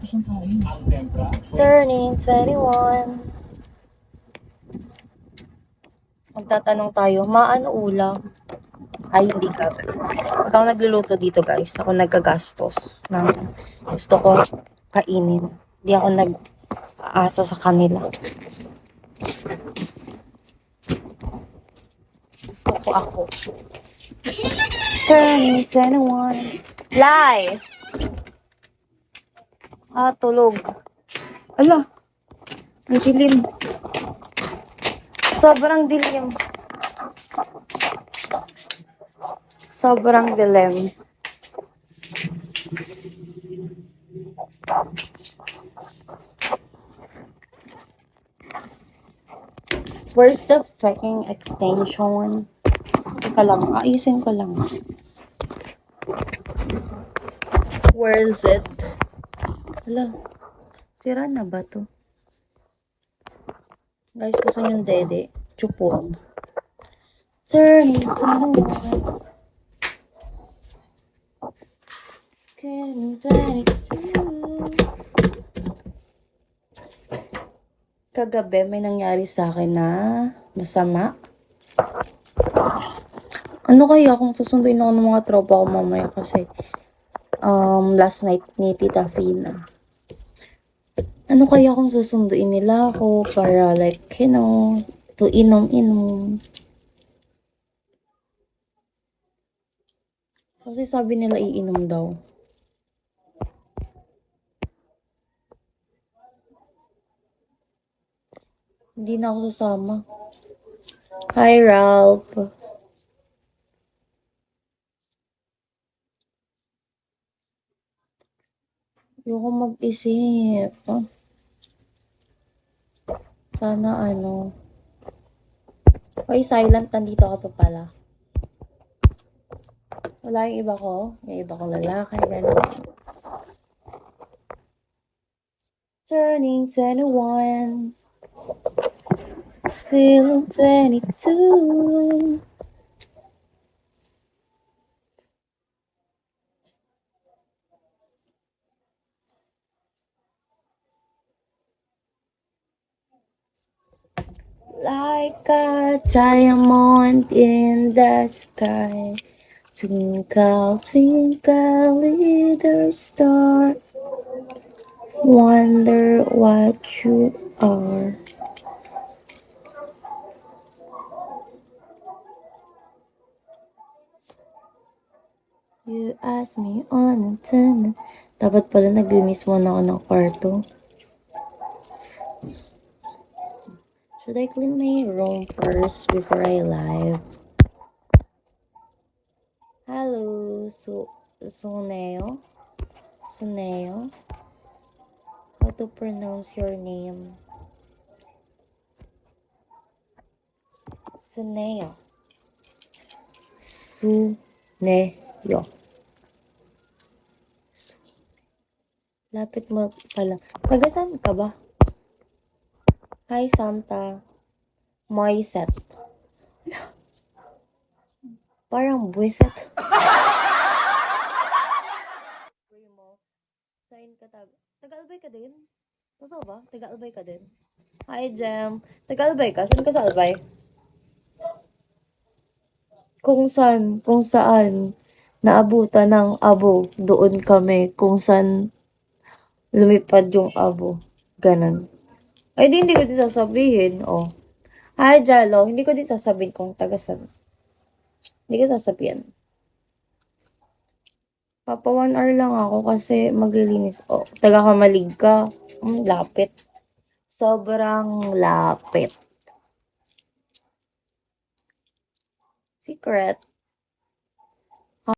Turning 21. Magtatanong tayo, maano ulam? Ay, hindi ka. Pag ako nagluluto dito, guys, ako nagkagastos ng gusto ko kainin. Hindi ako nag-aasa sa kanila. Gusto ko ako. Turning 21. Live! Tulog. Ala, ang dilim. Sobrang dilim. Sobrang dilim. Where's the fucking extension? Teka lang, ayusin ko lang. Where is it? Hala, sira na ba to? Guys, gusto niyong dede. Chupon. Turning 21. It's getting 22. Kagabi, may nangyari sa akin na masama. Ano kaya kung susunduin ako ng mga tropa ko mamaya kasi last night ni Tita Fina. Ano kaya kung susunduin nila ako para like, you know, to inom-inom. Kasi sabi nila iinom daw. Hindi na ako sasama. Hi, Ralph. Ayoko mag-isip. Sana ano. Hoy, silent. Nandito ka pa pala. Wala yung iba ko. Yung iba kong lalaki. Ganun. Turning 21. It's feeling 22. Like a diamond in the sky. Twinkle, twinkle, little star. Wonder what you are. You ask me on a ten. Dapat pala naglinis muna ako ng kwarto. Should I clean my room first before I live? Hello, Suneo? Suneo? How to pronounce your name? Suneo. Suneo. Lapit mo pala. Tagasan ka ba? Hi, Santa. Moiset. Parang buwiset. Sign ka tabi. Taga-Albay ka din? Totoo ba? Taga-Albay ka din? Hi, Jem. Taga-Albay ka? Saan ka sa Albay? Kung saan naabutan ng abo, doon kami. Kung saan lumipad yung abo. Ganon. Ay, di, hindi ko din sasabihin. Oh. Hi, Jalo. Hindi ko din sasabihin kung taga saan. Hindi ko sasabihin. Papa 1 hour lang ako kasi maglilinis. Oh, taga Kamalig ka. Lapit. Sobrang lapit. Secret.